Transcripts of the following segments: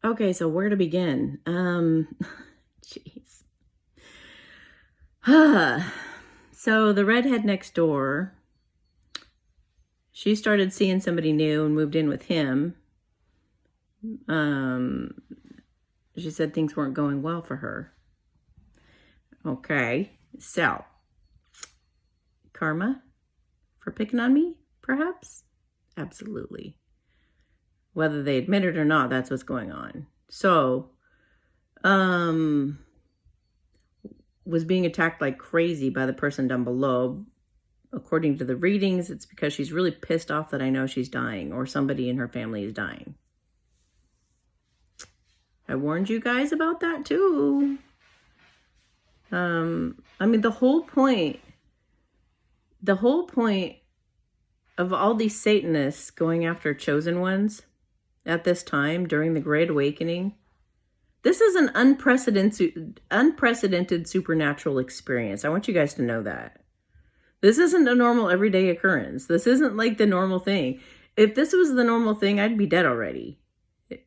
Okay, so where to begin? Jeez. So the redhead next door, she started seeing somebody new and moved in with him. Um, she said things weren't going well for her. Okay, so karma for picking on me, perhaps? Absolutely. Whether they admit it or not, that's what's going on. So, was being attacked like crazy by the person down below. According to the readings, it's because she's really pissed off that I know she's dying or somebody in her family is dying. I warned you guys about that too. I mean, the whole point of all these Satanists going after chosen ones at this time during the Great Awakening, this is an unprecedented supernatural experience. I want you guys to know that. This isn't a normal everyday occurrence. This isn't like the normal thing. If this was the normal thing, I'd be dead already.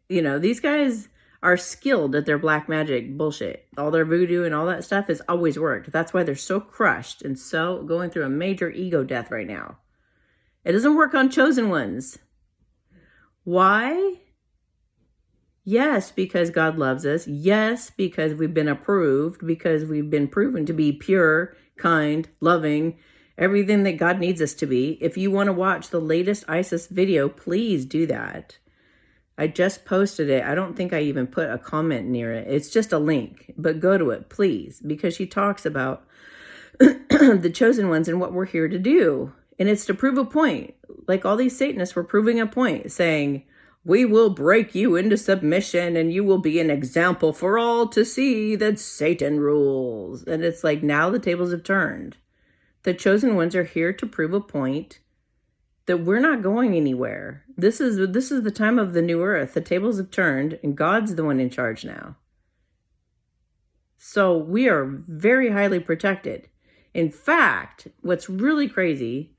You know, these guys are skilled at their black magic bullshit. All their voodoo and all that stuff has always worked. That's why they're so crushed and so going through a major ego death right now. It doesn't work on chosen ones. Why? Yes, because God loves us. Yes, because we've been approved, because we've been proven to be pure, kind, loving, everything that God needs us to be. If you want to watch the latest ISIS video, please do that. I just posted it. I don't think I even put a comment near it. It's just a link, but go to it, please, because she talks about the chosen ones and what we're here to do. And it's to prove a point. Like all these Satanists were proving a point, saying, we will break you into submission and you will be an example for all to see that Satan rules. And it's like, now the tables have turned. The chosen ones are here to prove a point that we're not going anywhere. This is the time of the new earth. The tables have turned and God's the one in charge now. So we are very highly protected. In fact, what's really crazy,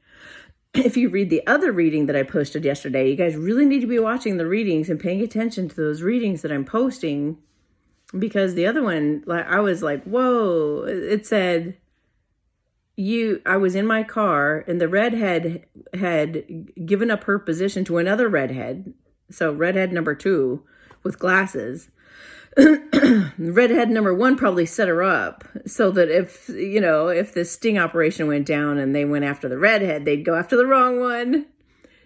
if you read the other reading that I posted yesterday, you guys really need to be watching the readings and paying attention to those readings that I'm posting, because the other one, I was like, whoa, it said, I was in my car and the redhead had given up her position to another redhead. So redhead number 2 with glasses. Redhead number 1 probably set her up so that if the sting operation went down and they went after the redhead, they'd go after the wrong one.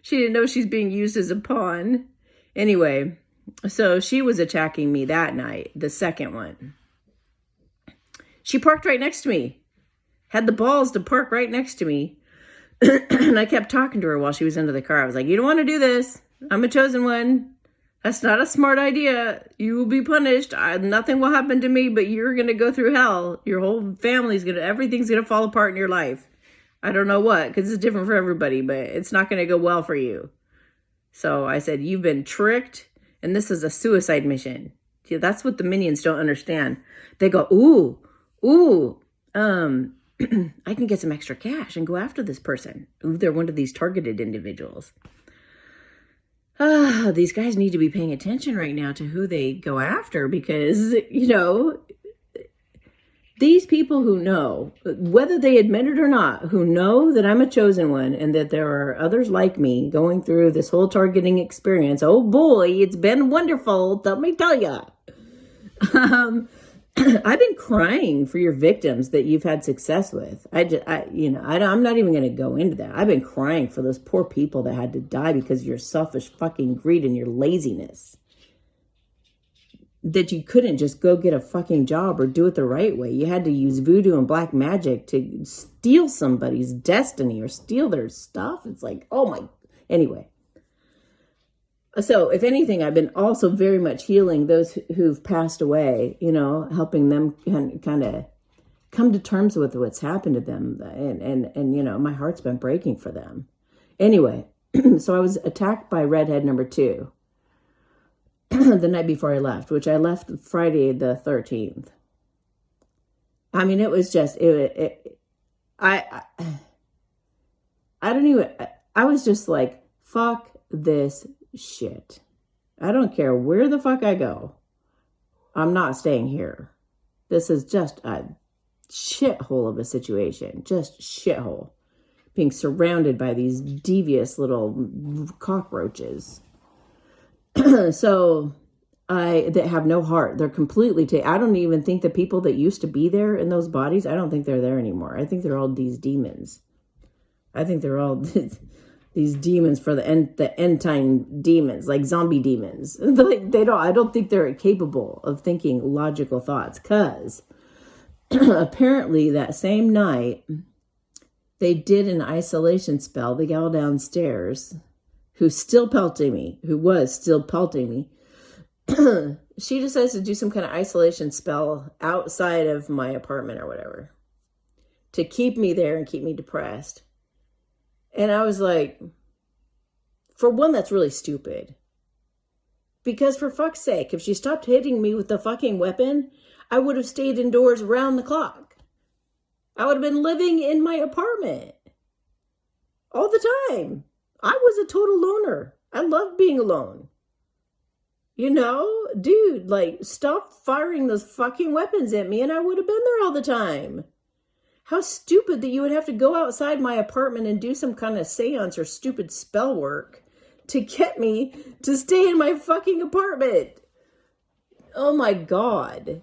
She didn't know she's being used as a pawn. Anyway, so she was attacking me that night, the second one. She parked right next to me. Had the balls to park right next to me. And I kept talking to her while she was into the car. I was like, you don't want to do this. I'm a chosen one. That's not a smart idea. You will be punished. Nothing will happen to me, but you're going to go through hell. Your whole everything's going to fall apart in your life. I don't know what, because it's different for everybody, but it's not going to go well for you. So I said, you've been tricked, and this is a suicide mission. See, that's what the minions don't understand. They go, ooh, I can get some extra cash and go after this person. Ooh, they're one of these targeted individuals. These guys need to be paying attention right now to who they go after, because, these people who know, whether they admit it or not, who know that I'm a chosen one and that there are others like me going through this whole targeting experience. Oh boy, it's been wonderful. Let me tell you. I've been crying for your victims that you've had success with. I'm not even going to go into that. I've been crying for those poor people that had to die because of your selfish fucking greed and your laziness. That you couldn't just go get a fucking job or do it the right way. You had to use voodoo and black magic to steal somebody's destiny or steal their stuff. It's like, oh my, anyway. So if anything, I've been also very much healing those who've passed away, helping them kind of come to terms with what's happened to them. And my heart's been breaking for them. Anyway, so I was attacked by redhead number 2 the night before I left, which I left Friday the 13th. I mean, it was just, I don't even, I was just like, fuck this shit. I don't care where the fuck I go. I'm not staying here. This is just a shithole of a situation. Just shithole. Being surrounded by these devious little cockroaches. So that have no heart. They're completely I don't even think the people that used to be there in those bodies, I don't think they're there anymore. I think they're all these demons. I think they're all these demons for the end time demons, like zombie demons. Like I don't think they're capable of thinking logical thoughts, because apparently that same night they did an isolation spell. The gal downstairs who was still pelting me, she decides to do some kind of isolation spell outside of my apartment or whatever to keep me there and keep me depressed. And I was like, for one, that's really stupid. Because for fuck's sake, if she stopped hitting me with the fucking weapon, I would have stayed indoors around the clock. I would have been living in my apartment all the time. I was a total loner. I loved being alone. You know, dude, like, stop firing those fucking weapons at me and I would have been there all the time. How stupid that you would have to go outside my apartment and do some kind of seance or stupid spell work to get me to stay in my fucking apartment. Oh my God.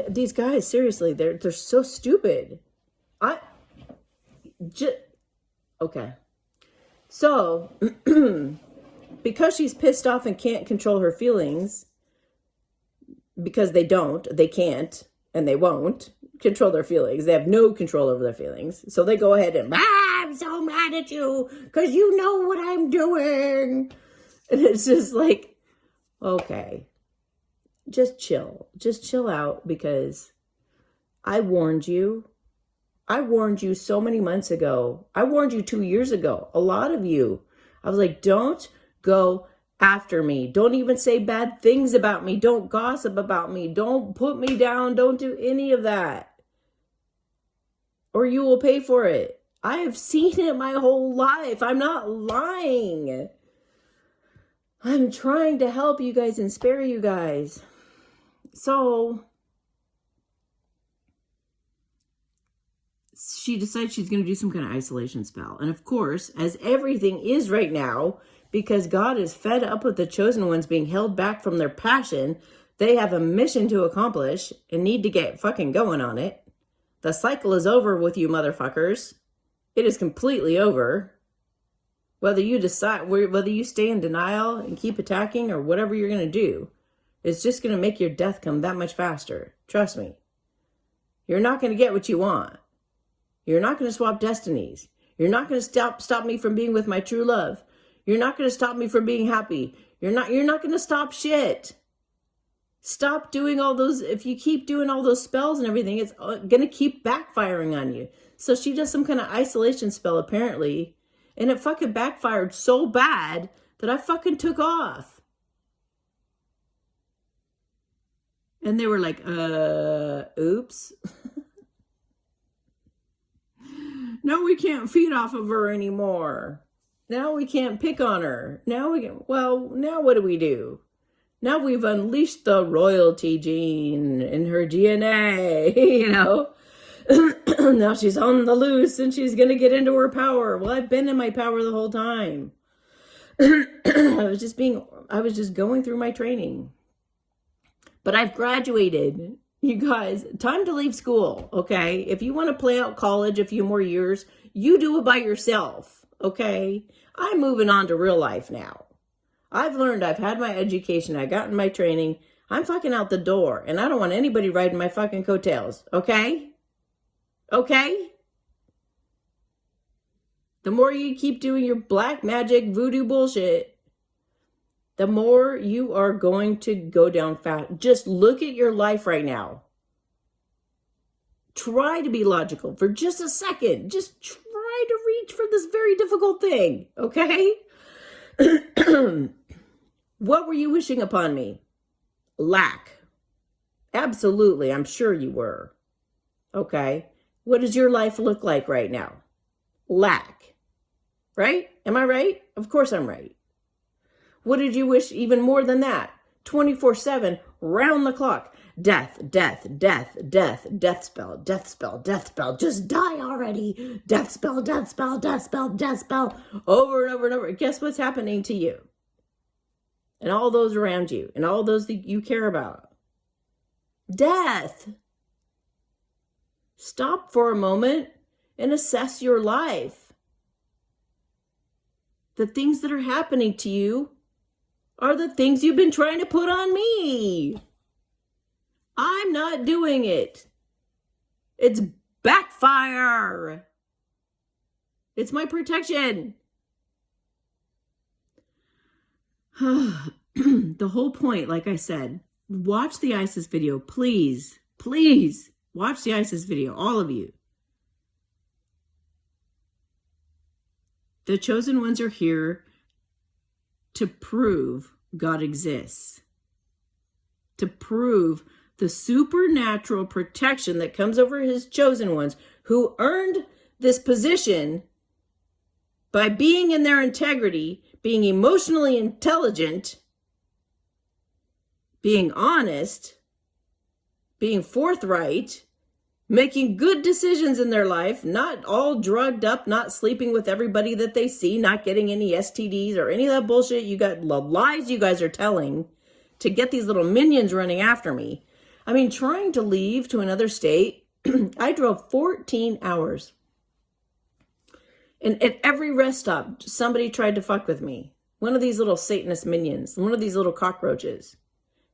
These guys, seriously, they're so stupid. Okay. So, because she's pissed off and can't control her feelings, because they can't, and they won't control their feelings. They have no control over their feelings. So they go ahead and, I'm so mad at you because you know what I'm doing. And it's just like, okay, just chill. Just chill out, because I warned you. I warned you so many months ago. I warned you 2 years ago. A lot of you. I was like, don't go after me. Don't even say bad things about me. Don't gossip about me. Don't put me down. Don't do any of that, or you will pay for it. I have seen it my whole life. I'm not lying. I'm trying to help you guys and spare you guys. So she decides she's going to do some kind of isolation spell. And of course, as everything is right now, because God is fed up with the chosen ones being held back from their passion, they have a mission to accomplish and need to get fucking going on it. The cycle is over with you motherfuckers. It is completely over. Whether you decide, whether you stay in denial and keep attacking or whatever you're going to do, it's just going to make your death come that much faster. Trust me. You're not going to get what you want. You're not going to swap destinies. You're not going to stop me from being with my true love. You're not going to stop me from being happy. You're not going to stop shit. Stop doing all those. If you keep doing all those spells and everything, it's going to keep backfiring on you. So she does some kind of isolation spell, apparently, and it fucking backfired so bad that I fucking took off. And they were like, oops. No, we can't feed off of her anymore. Now we can't pick on her. Now what do we do? Now we've unleashed the royalty gene in her DNA, you know. Now she's on the loose and she's going to get into her power. Well, I've been in my power the whole time. I was just going through my training. But I've graduated. You guys, time to leave school, okay? If you want to play out college a few more years, you do it by yourself, okay? I'm moving on to real life now. I've learned, I've had my education, I got in my training. I'm fucking out the door, and I don't want anybody riding my fucking coattails, okay? Okay? The more you keep doing your black magic voodoo bullshit, the more you are going to go down fast. Just look at your life right now. Try to be logical for just a second. Just try to reach for this very difficult thing, okay? What were you wishing upon me? Lack. Absolutely, I'm sure you were. Okay? What does your life look like right now? Lack. Right? Am I right? Of course I'm right. What did you wish even more than that? 24/7, round the clock. Death, death, death, death, death spell, death spell, death spell. Just die already. Death spell, death spell, death spell, death spell. Over and over and over. Guess what's happening to you? And all those around you. And all those that you care about. Death. Stop for a moment and assess your life. The things that are happening to you are the things you've been trying to put on me. I'm not doing it. It's backfire. It's my protection. The whole point, like I said, watch the ISIS video. Please, please watch the ISIS video, all of you. The chosen ones are here to prove God exists. To prove the supernatural protection that comes over his chosen ones who earned this position by being in their integrity, being emotionally intelligent, being honest, being forthright, making good decisions in their life, not all drugged up, not sleeping with everybody that they see, not getting any STDs or any of that bullshit you got, lies you guys are telling to get these little minions running after me. I mean, trying to leave to another state, I drove 14 hours. And at every rest stop, somebody tried to fuck with me. One of these little Satanist minions, one of these little cockroaches.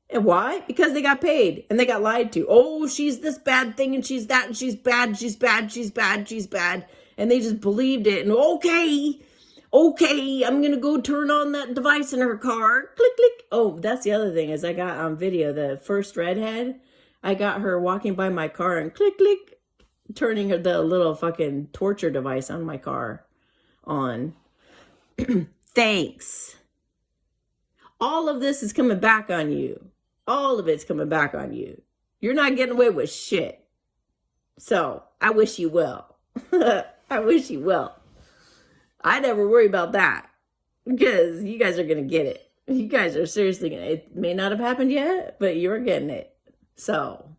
And why? Because they got paid and they got lied to. Oh, she's this bad thing and she's that and she's bad, she's bad, she's bad, she's bad. And they just believed it. And okay, I'm going to go turn on that device in her car. Click, click. Oh, that's the other thing is I got on video, the first redhead, I got her walking by my car and click, click, turning the little fucking torture device on my car on. Thanks. All of this is coming back on you. All of it's coming back on you. You're not getting away with shit. So, I wish you will. I wish you will. I never worry about that. Because you guys are going to get it. You guys are seriously going to. It may not have happened yet, but you're getting it. So,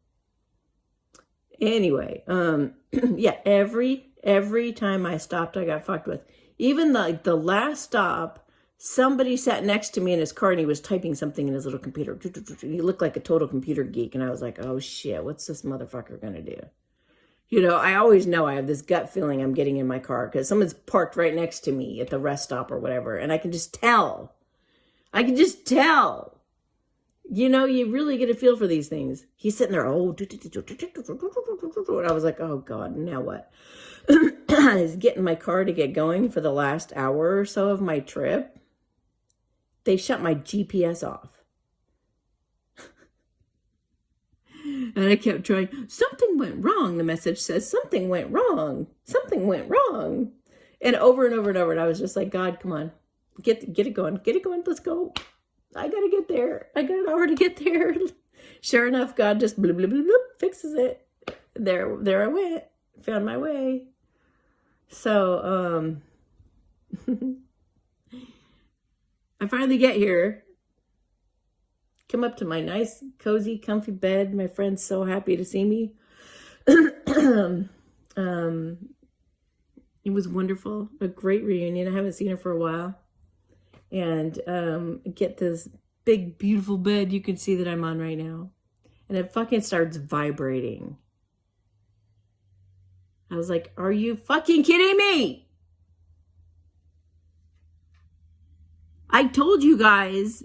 anyway, yeah, every time I stopped, I got fucked with. Even the last stop, somebody sat next to me in his car and he was typing something in his little computer. He looked like a total computer geek. And I was like, oh shit, what's this motherfucker going to do? You know, I always know I have this gut feeling I'm getting in my car because someone's parked right next to me at the rest stop or whatever. And I can just tell. You know, you really get a feel for these things. He's sitting there, and I was like, oh God, now what? I was getting my car to get going for the last hour or so of my trip. They shut my GPS off. And I kept trying, something went wrong. The message says, something went wrong. Something went wrong. And over and over and over. And I was just like, God, come on. Get it going. Get it going. Let's go. I got to get there. I got an hour to get there. Sure enough, God just bloop, bloop, bloop, bloop, fixes it. There I went. Found my way. So, I finally get here. Come up to my nice, cozy, comfy bed. My friend's so happy to see me. It was wonderful. A great reunion. I haven't seen her for a while. And get this big, beautiful bed you can see that I'm on right now. And it fucking starts vibrating. I was like, are you fucking kidding me? I told you guys,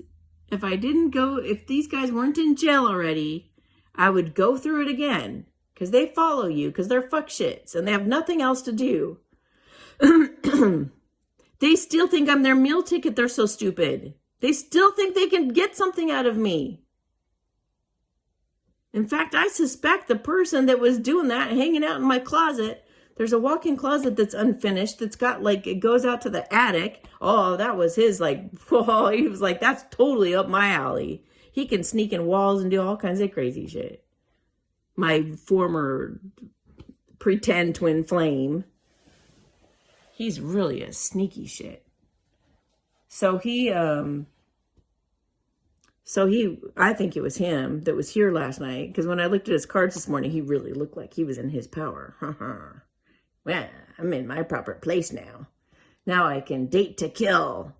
if these guys weren't in jail already, I would go through it again. Because they follow you, because they're fuck shits, and they have nothing else to do. They still think I'm their meal ticket. They're so stupid. They still think they can get something out of me. In fact, I suspect the person that was doing that, hanging out in my closet, there's a walk-in closet that's unfinished, that's got it goes out to the attic. Oh, that was his, whoa, he was like, that's totally up my alley. He can sneak in walls and do all kinds of crazy shit. My former pretend twin flame. He's really a sneaky shit. So he So I think it was him that was here last night, because when I looked at his cards this morning, he really looked like he was in his power. Well, I'm in my proper place now. Now I can date to kill.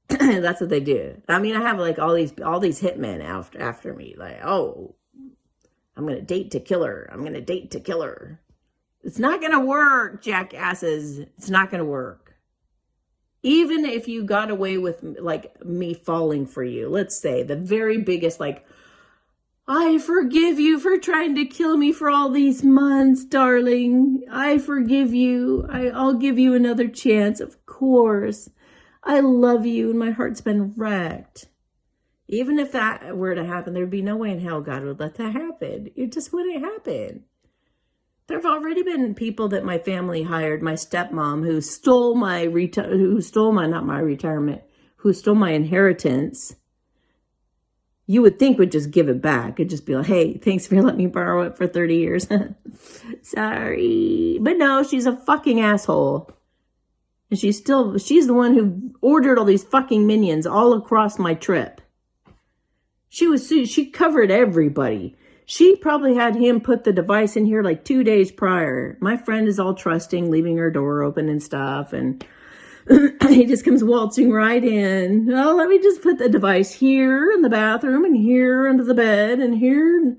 That's what they do. I mean, I have like all these hitmen after me. Like, oh, I'm going to date to kill her. I'm going to date to kill her. It's not going to work, jackasses. It's not going to work. Even if you got away with like me falling for you, let's say the very biggest, like, I forgive you for trying to kill me for all these months, darling. I forgive you. I'll give you another chance, of course. I love you and my heart's been wrecked. Even if that were to happen, there'd be no way in hell God would let that happen. It just wouldn't happen. There have already been people that my family hired, my stepmom, who stole my inheritance. You would think would just give it back. It'd just be like, hey, thanks for letting me borrow it for 30 years. Sorry. But no, she's a fucking asshole. And she's the one who ordered all these fucking minions all across my trip. She covered everybody. She probably had him put the device in here like 2 days prior. My friend is all trusting, leaving her door open and stuff. And he just comes waltzing right in. Oh, let me just put the device here in the bathroom and here under the bed and here,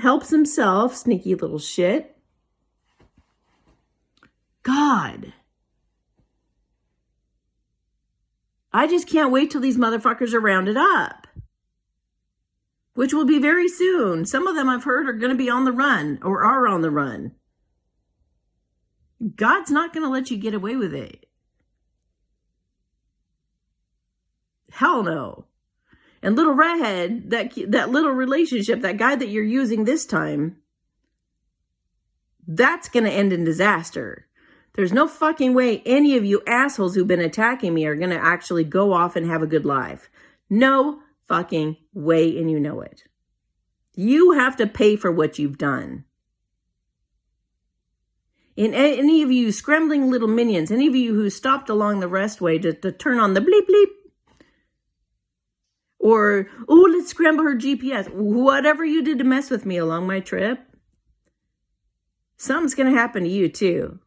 helps himself. Sneaky little shit. God. I just can't wait till these motherfuckers are rounded up. Which will be very soon. Some of them I've heard are going to be on the run or are on the run. God's not going to let you get away with it. Hell no. And little redhead, that little relationship, that guy that you're using this time, that's going to end in disaster. There's no fucking way any of you assholes who've been attacking me are going to actually go off and have a good life. No fucking way, and you know it. You have to pay for what you've done. And any of you scrambling little minions, any of you who stopped along the restway to turn on the bleep bleep, or, oh, let's scramble her GPS, whatever you did to mess with me along my trip, something's going to happen to you too.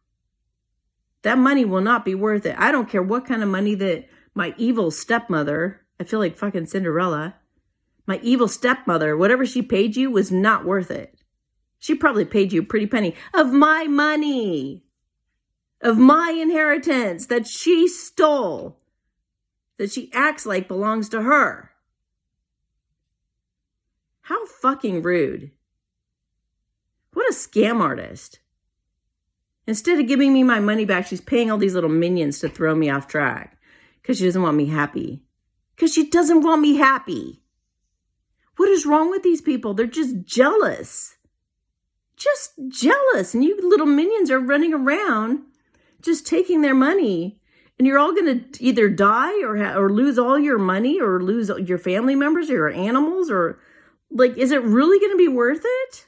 That money will not be worth it. I don't care what kind of money that my evil stepmother, I feel like fucking Cinderella, my evil stepmother, whatever she paid you was not worth it. She probably paid you a pretty penny of my money, of my inheritance that she stole, that she acts like belongs to her. How fucking rude. What a scam artist. Instead of giving me my money back, she's paying all these little minions to throw me off track because she doesn't want me happy. Because she doesn't want me happy. What is wrong with these people? They're just jealous. Just jealous. And you little minions are running around just taking their money. And you're all going to either die or lose all your money or lose your family members or your animals. Or like, is it really going to be worth it?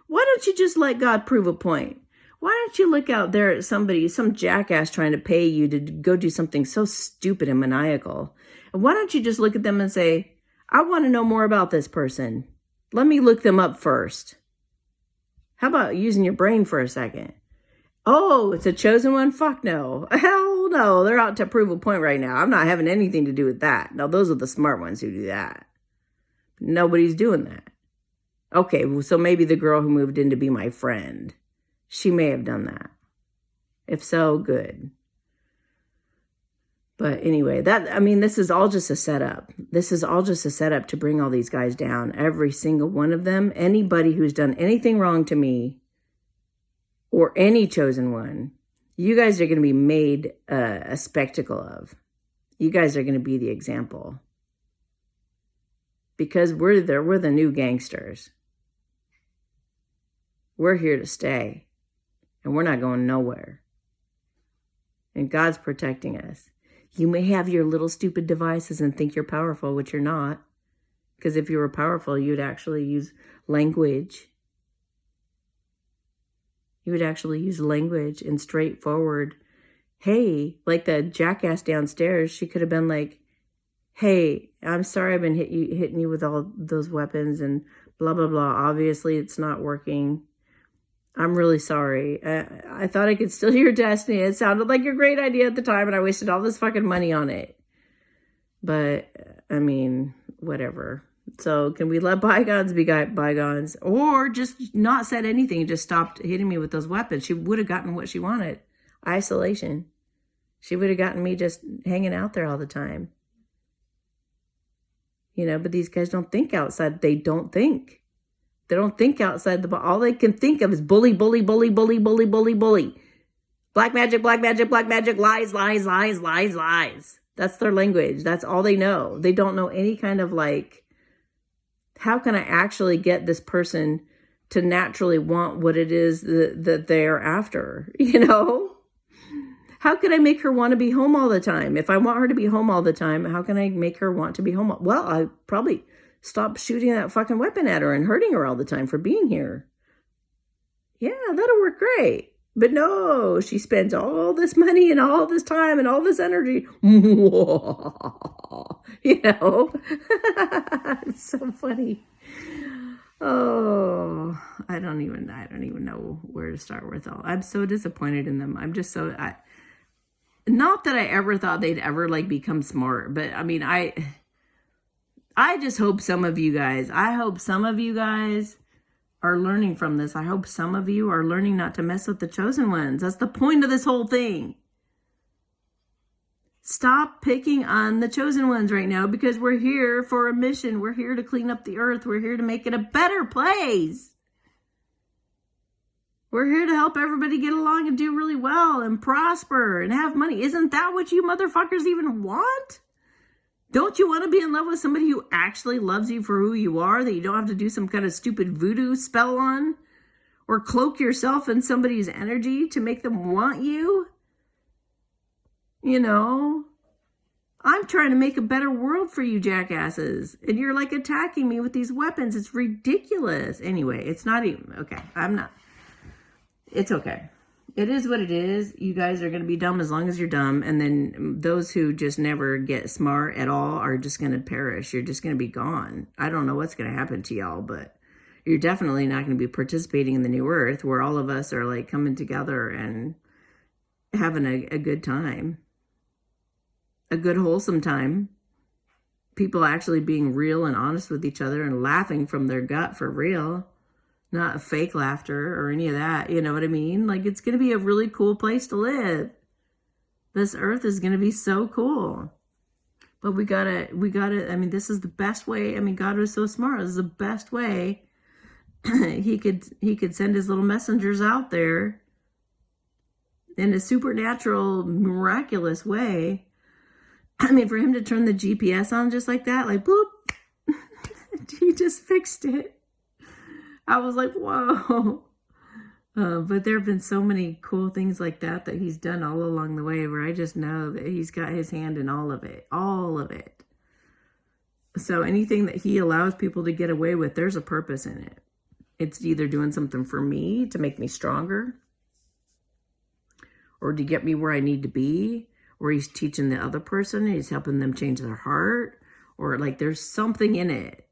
Why don't you just let God prove a point? Why don't you look out there at somebody, some jackass trying to pay you to go do something so stupid and maniacal? And why don't you just look at them and say, I want to know more about this person. Let me look them up first. How about using your brain for a second? Oh, it's a chosen one? Fuck no. Hell no. They're out to prove a point right now. I'm not having anything to do with that. No, those are the smart ones who do that. Nobody's doing that. Okay, so maybe the girl who moved in to be my friend. She may have done that. If so, good. But anyway, this is all just a setup. This is all just a setup to bring all these guys down. Every single one of them. Anybody who's done anything wrong to me or any chosen one, you guys are going to be made a spectacle of. You guys are going to be the example. Because we're the new gangsters. We're here to stay. And we're not going nowhere. And God's protecting us. You may have your little stupid devices and think you're powerful, which you're not. Because if you were powerful, you'd actually use language. You would actually use language and straightforward. Hey, like the jackass downstairs, she could have been like, hey, I'm sorry I've been hitting you with all those weapons and blah, blah, blah. Obviously, it's not working. I'm really sorry. I thought I could steal your destiny. It sounded like a great idea at the time, and I wasted all this fucking money on it. But, I mean, whatever. So can we let bygones be bygones? Or just not said anything, just stopped hitting me with those weapons. She would have gotten what she wanted. Isolation. She would have gotten me just hanging out there all the time. You know, but these guys don't think outside. They don't think. They don't think outside the box. All they can think of is bully, bully, bully, bully, bully, bully, bully. Black magic, black magic, black magic, lies, lies, lies, lies, lies. That's their language. That's all they know. They don't know any kind of like, how can I actually get this person to naturally want what it is that they're after? You know? How can I make her want to be home all the time? If I want her to be home all the time, how can I make her want to be home? Well, I probably stop shooting that fucking weapon at her and hurting her all the time for being here. Yeah, that'll work great. But no, she spends all this money and all this time and all this energy. You know, it's so funny. Oh, I don't even know where to start with all. I'm so disappointed in them. I'm just so, not that I ever thought they'd ever like become smart, but I mean, I just hope some of you guys, are learning from this. I hope some of you are learning not to mess with the chosen ones. That's the point of this whole thing. Stop picking on the chosen ones right now, because we're here for a mission. We're here to clean up the earth. We're here to make it a better place. We're here to help everybody get along and do really well and prosper and have money. Isn't that what you motherfuckers even want? Don't you want to be in love with somebody who actually loves you for who you are, that you don't have to do some kind of stupid voodoo spell on? Or cloak yourself in somebody's energy to make them want you? You know? I'm trying to make a better world for you jackasses. And you're like attacking me with these weapons. It's ridiculous. Anyway, it's not even, okay, it's okay. It is what it is. You guys are going to be dumb as long as you're dumb. And then those who just never get smart at all are just going to perish. You're just going to be gone. I don't know what's going to happen to y'all, but you're definitely not going to be participating in the new earth where all of us are like coming together and having a good time. A good wholesome time. People actually being real and honest with each other and laughing from their gut for real. Not fake laughter or any of that. You know what I mean? Like, it's going to be a really cool place to live. This earth is going to be so cool. But we gotta, I mean, this is the best way. I mean, God was so smart. This is the best way he could send his little messengers out there in a supernatural, miraculous way. I mean, for him to turn the GPS on just like that, like, boop, he just fixed it. I was like, whoa. But there have been so many cool things like that he's done all along the way where I just know that he's got his hand in all of it. All of it. So anything that he allows people to get away with, there's a purpose in it. It's either doing something for me to make me stronger, or to get me where I need to be, or he's teaching the other person, he's helping them change their heart, or like there's something in it.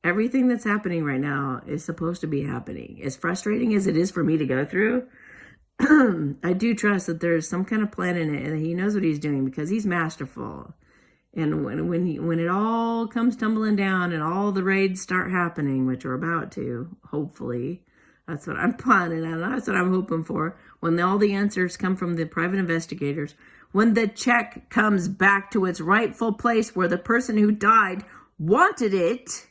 Everything that's happening right now is supposed to be happening. As frustrating as it is for me to go through, I do trust that there's some kind of plan in it and he knows what he's doing because he's masterful. And when it all comes tumbling down and all the raids start happening, which are about to, hopefully, that's what I'm planning on. That's what I'm hoping for. When all the answers come from the private investigators, when the check comes back to its rightful place where the person who died wanted it,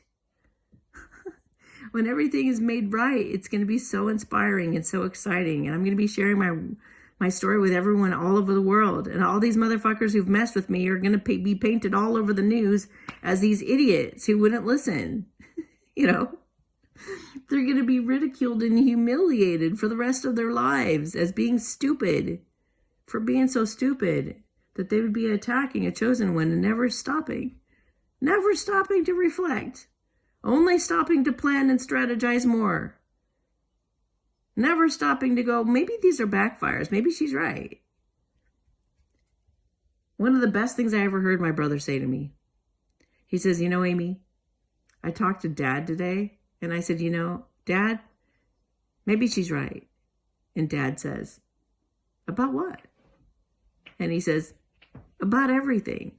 when everything is made right, it's going to be so inspiring and so exciting. And I'm going to be sharing my story with everyone all over the world. And all these motherfuckers who've messed with me are going to be painted all over the news as these idiots who wouldn't listen. You know, they're going to be ridiculed and humiliated for the rest of their lives as being stupid, for being so stupid that they would be attacking a chosen one and never stopping to reflect. Only stopping to plan and strategize more. Never stopping to go, maybe these are backfires. Maybe she's right. One of the best things I ever heard my brother say to me, He says, Amy, I talked to Dad today, and I said, Dad, maybe she's right. And Dad says, about what? And he says, about everything.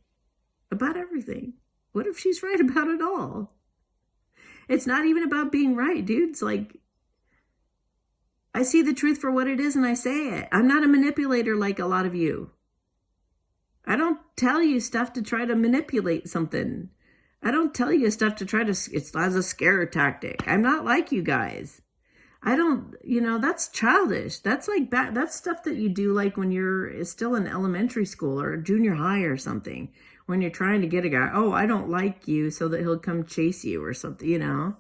About everything. What if she's right about it all? It's not even about being right, dude. It's like, I see the truth for what it is and I say it. I'm not a manipulator like a lot of you. I don't tell you stuff to try to manipulate something. I don't tell you stuff to try to, it's as a scare tactic. I'm not like you guys. I don't, that's childish. That's like, that's stuff that you do like when you're still in elementary school or junior high or something. When you're trying to get a guy, oh, I don't like you, so that he'll come chase you or something,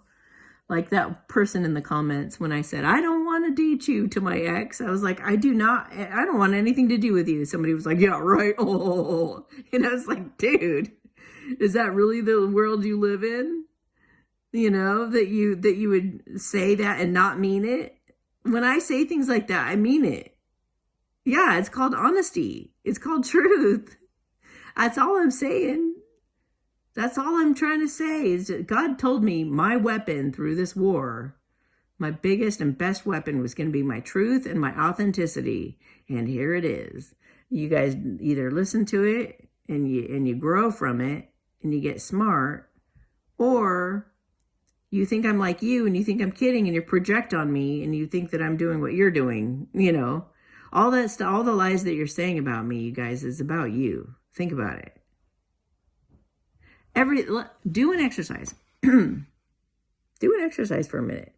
Like that person in the comments when I said, I don't want to date you to my ex. I was like, I don't want anything to do with you. Somebody was like, yeah, right. Oh, and I was like, dude, is that really the world you live in? That you would say that and not mean it. When I say things like that, I mean it. Yeah, it's called honesty. It's called truth. That's all I'm saying. That's all I'm trying to say is that God told me my weapon through this war, my biggest and best weapon was going to be my truth and my authenticity. And here it is. You guys either listen to it and you grow from it and you get smart, or you think I'm like you and you think I'm kidding and you project on me and you think that I'm doing what you're doing. All that stuff, all the lies that you're saying about me, you guys, is about you. Think about it. Do an exercise. Do an exercise for a minute.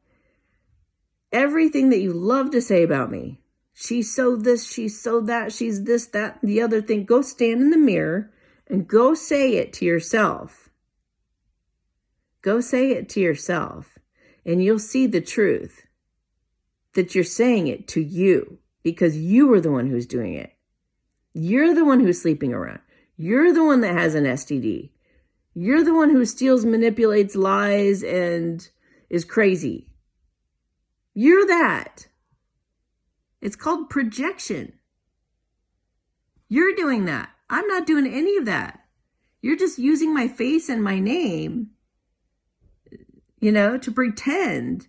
Everything that you love to say about me. She's so this, she's so that, she's this, that, the other thing. Go stand in the mirror and go say it to yourself. Go say it to yourself and you'll see the truth that you're saying it to you because you are the one who's doing it. You're the one who's sleeping around. You're the one that has an STD. You're the one who steals, manipulates, lies, and is crazy. You're that. It's called projection. You're doing that. I'm not doing any of that. You're just using my face and my name, to pretend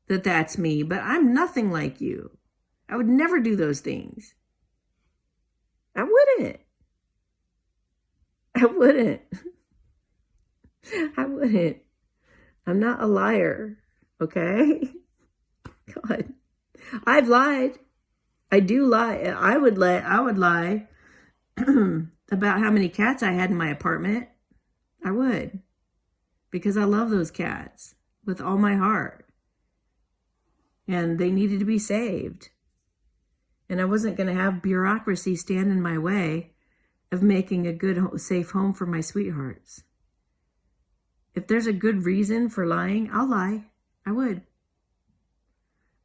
that that's me, but I'm nothing like you. I would never do those things. I wouldn't. I'm not a liar, okay? God. I've lied. I do lie. I would lie about how many cats I had in my apartment. I would. Because I love those cats with all my heart. And they needed to be saved. And I wasn't going to have bureaucracy stand in my way of making a good, safe home for my sweethearts. If there's a good reason for lying, I'll lie. I would.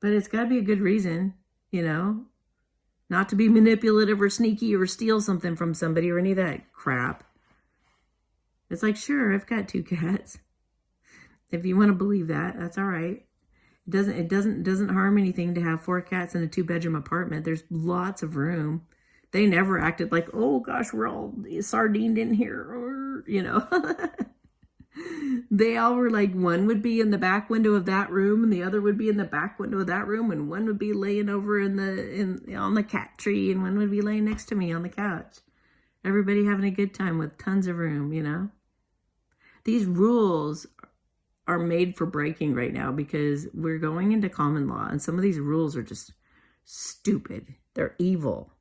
But it's got to be a good reason, not to be manipulative or sneaky or steal something from somebody or any of that crap. It's like, sure, I've got 2 cats. If you want to believe that, that's all right. It doesn't harm anything to have 4 cats in a 2-bedroom apartment. There's lots of room. They never acted like, oh gosh, we're all sardined in here, or They all were like, one would be in the back window of that room, and the other would be in the back window of that room, and one would be laying over on the cat tree, and one would be laying next to me on the couch. Everybody having a good time with tons of room, These rules are made for breaking right now because we're going into common law, and some of these rules are just stupid. They're evil.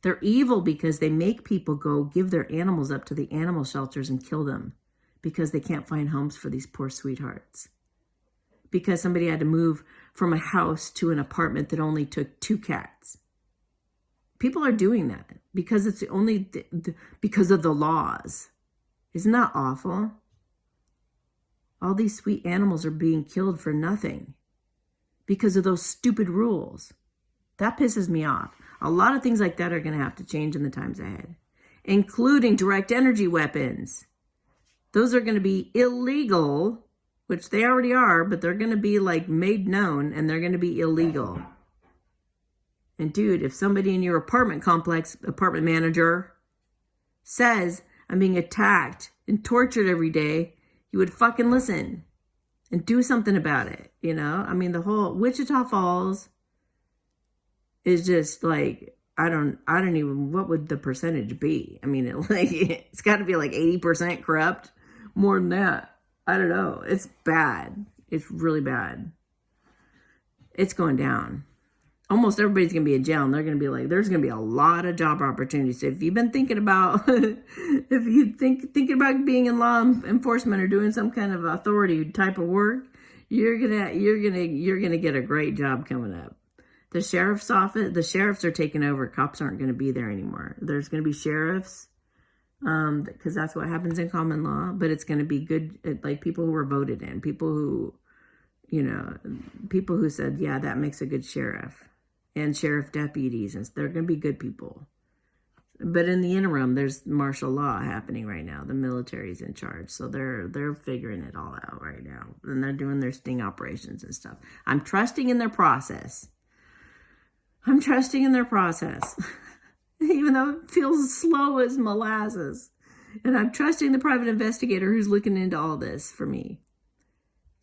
They're evil because they make people go give their animals up to the animal shelters and kill them because they can't find homes for these poor sweethearts. Because somebody had to move from a house to an apartment that only took 2 cats. People are doing that because it's only because of the laws. Isn't that awful? All these sweet animals are being killed for nothing because of those stupid rules. That pisses me off. A lot of things like that are going to have to change in the times ahead, including direct energy weapons. Those are going to be illegal, which they already are, but they're going to be like made known and they're going to be illegal. And dude, if somebody in your apartment complex, apartment manager, says, I'm being attacked and tortured every day, you would fucking listen and do something about it, you know? I mean, the whole Wichita Falls is just like, I don't even, what would the percentage be? I mean, it's got to be like 80% corrupt, more than that. I don't know. It's bad. It's really bad. It's going down. Almost everybody's going to be in jail, and they're going to be like, there's going to be a lot of job opportunities. So if you've been thinking about, if you thinking about being in law enforcement or doing some kind of authority type of work, you're going to get a great job coming up. The sheriff's office, the sheriffs are taking over. Cops aren't going to be there anymore. There's going to be sheriffs, because that's what happens in common law, but it's going to be good, like people who were voted in, people who, you know, people who said, yeah, that makes a good sheriff. And sheriff deputies, and they're going to be good people. But in the interim, there's martial law happening right now. The military's in charge, so they're figuring it all out right now, and they're doing their sting operations and stuff. I'm trusting in their process. I'm trusting in their process, even though it feels slow as molasses. And I'm trusting the private investigator who's looking into all this for me.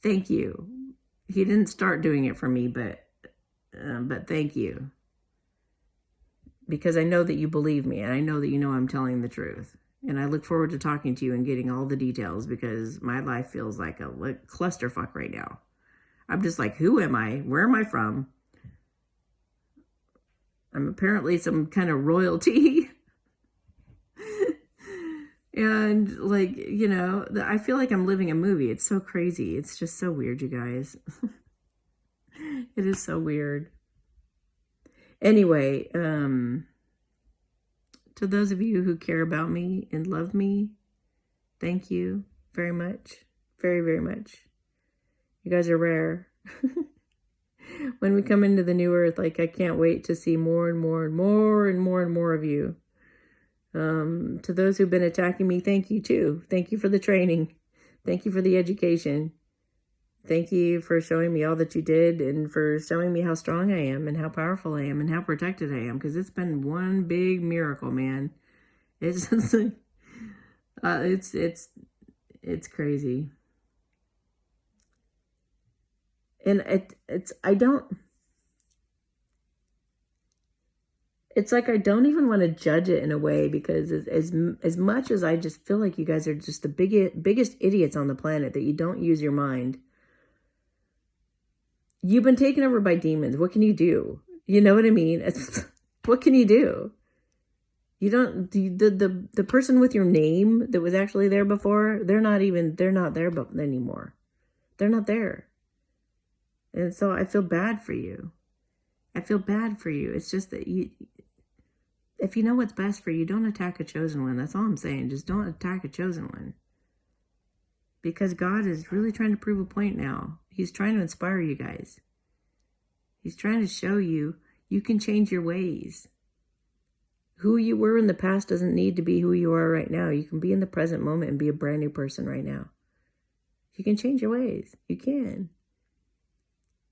Thank you. He didn't start doing it for me, but thank you. Because I know that you believe me, and I know that you know I'm telling the truth. And I look forward to talking to you and getting all the details, because my life feels like a clusterfuck right now. I'm just like, who am I? Where am I from? I'm apparently some kind of royalty. And like, you know, I feel like I'm living a movie. It's so crazy. It's just so weird, you guys. It is so weird. Anyway, to those of you who care about me and love me, thank you very much. Very, very much. You guys are rare. When we come into the new earth, like, I can't wait to see more and more and more and more and more of you. To those who've been attacking me, thank you too. Thank you for the training. Thank you for the education. Thank you for showing me all that you did, and for showing me how strong I am and how powerful I am and how protected I am, because it's been one big miracle, man. It's just it's crazy. And it's like I don't even want to judge it in a way, because as much as I just feel like you guys are just the biggest idiots on the planet, that you don't use your mind. You've been taken over by demons. What can you do? You know what I mean? What can you do? You don't, the person with your name that was actually there before, they're not there anymore. They're not there. And so I feel bad for you. I feel bad for you. It's just that if you know what's best for you, don't attack a chosen one. That's all I'm saying. Just don't attack a chosen one. Because God is really trying to prove a point now. He's trying to inspire you guys. He's trying to show you can change your ways. Who you were in the past doesn't need to be who you are right now. You can be in the present moment and be a brand new person right now. You can change your ways. You can.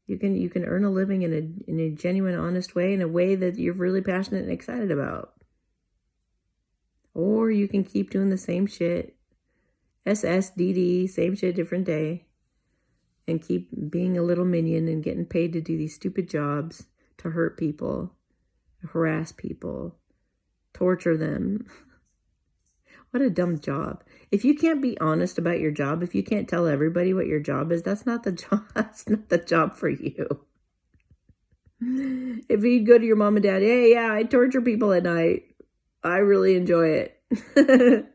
You can earn a living in a genuine, honest way, in a way that you're really passionate and excited about. Or you can keep doing the same shit. SSDD, same shit, different day. And keep being a little minion and getting paid to do these stupid jobs, to hurt people, harass people, torture them. What a dumb job. If you can't be honest about your job, if you can't tell everybody what your job is, that's not the job. That's not the job for you. If you go to your mom and dad, hey, yeah, I torture people at night. I really enjoy it.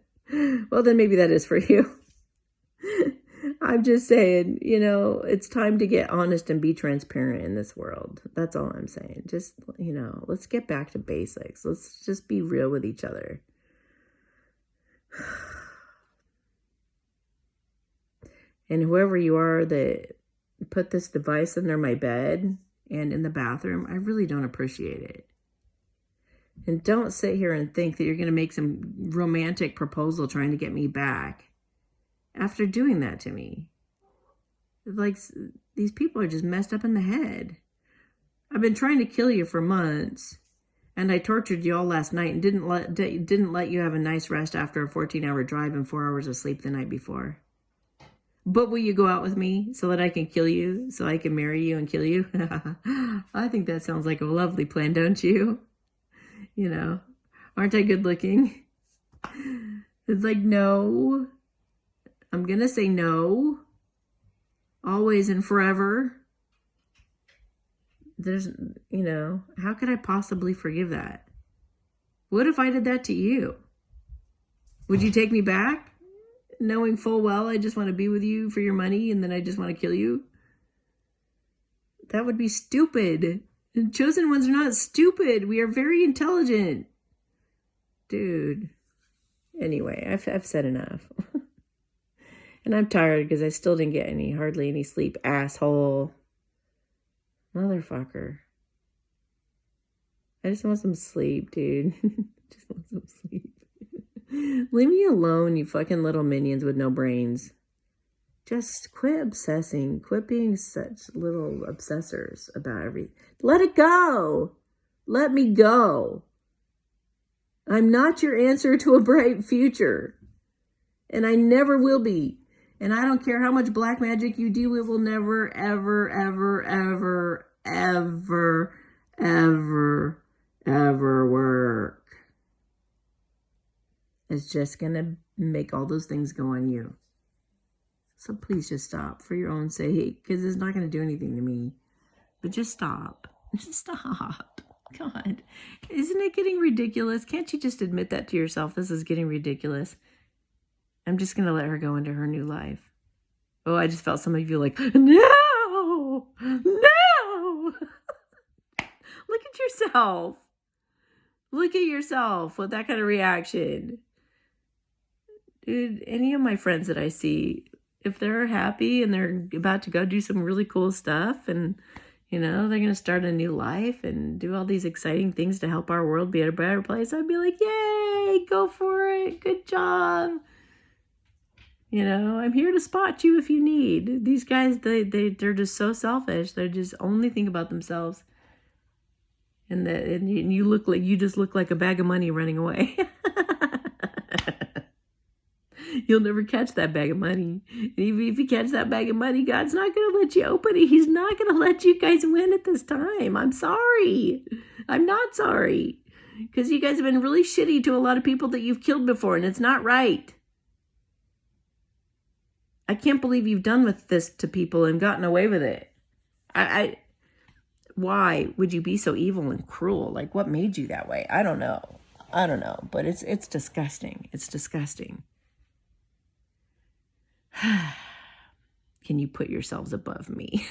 Well, then maybe that is for you. I'm just saying, you know, it's time to get honest and be transparent in this world. That's all I'm saying. Just, you know, let's get back to basics. Let's just be real with each other. And whoever you are that put this device under my bed and in the bathroom, I really don't appreciate it. And don't sit here and think that you're going to make some romantic proposal trying to get me back after doing that to me. Like, these people are just messed up in the head. I've been trying to kill you for months, And I tortured you all last night and didn't let you have a nice rest after a 14-hour drive and 4 hours of sleep the night before. But will you go out with me so that I can kill you, so I can marry you and kill you? I think that sounds like a lovely plan, don't you? You know, aren't I good looking? It's like, no. I'm going to say no. Always and forever. There's, you know, how could I possibly forgive that? What if I did that to you? Would you take me back? Knowing full well I just want to be with you for your money and then I just want to kill you? That would be stupid. And chosen ones are not stupid. We are very intelligent. Dude. Anyway, I've said enough. And I'm tired because I still didn't get hardly any sleep, asshole. Motherfucker. I just want some sleep, dude. Just want some sleep. Leave me alone, you fucking little minions with no brains. Just quit obsessing. Quit being such little obsessors about everything. Let it go. Let me go. I'm not your answer to a bright future. And I never will be. And I don't care how much black magic you do, it will never, ever, ever, ever, ever, ever, ever work. It's just going to make all those things go on you. So please just stop for your own sake, because it's not going to do anything to me. But just stop. Just stop. God, isn't it getting ridiculous? Can't you just admit that to yourself? This is getting ridiculous. I'm just going to let her go into her new life. Oh, I just felt some of you like, no, no. Look at yourself. Look at yourself with that kind of reaction. Dude, any of my friends that I see, if they're happy and they're about to go do some really cool stuff and, you know, they're going to start a new life and do all these exciting things to help our world be a better place, I'd be like, yay, go for it. Good job. You know, I'm here to spot you if you need. These guys, they're just so selfish. They just only think about themselves. And you just look like a bag of money running away. You'll never catch that bag of money. And even if you catch that bag of money, God's not going to let you open it. He's not going to let you guys win at this time. I'm sorry. I'm not sorry. Because you guys have been really shitty to a lot of people that you've killed before, and it's not right. I can't believe you've done with this to people and gotten away with it. Why would you be so evil and cruel? Like, what made you that way? I don't know. But it's disgusting. It's disgusting. Can you put yourselves above me?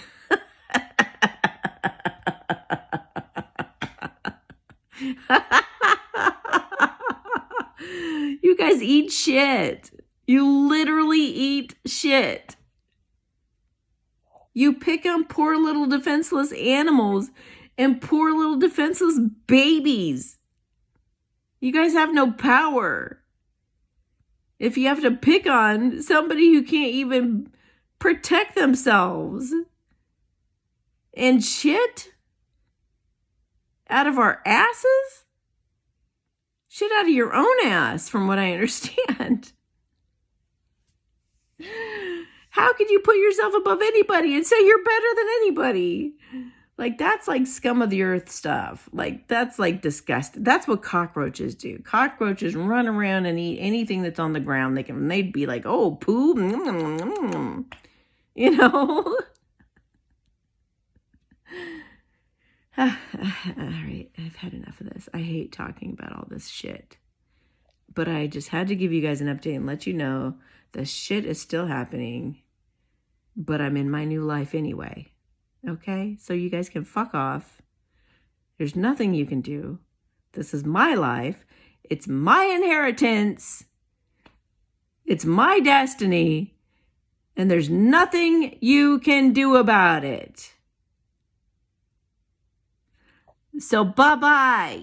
You guys eat shit. You literally eat shit. You pick on poor little defenseless animals and poor little defenseless babies. You guys have no power. If you have to pick on somebody who can't even protect themselves and shit out of our asses? Shit out of your own ass, from what I understand. How could you put yourself above anybody and say you're better than anybody? Like, that's like scum of the earth stuff. Like, that's like disgusting. That's what cockroaches do. Cockroaches run around and eat anything that's on the ground. They'd be like, oh, poo. You know? All right, I've had enough of this. I hate talking about all this shit. But I just had to give you guys an update and let you know the shit is still happening. But I'm in my new life anyway. Okay? So you guys can fuck off. There's nothing you can do. This is my life. It's my inheritance. It's my destiny. And there's nothing you can do about it. So bye-bye.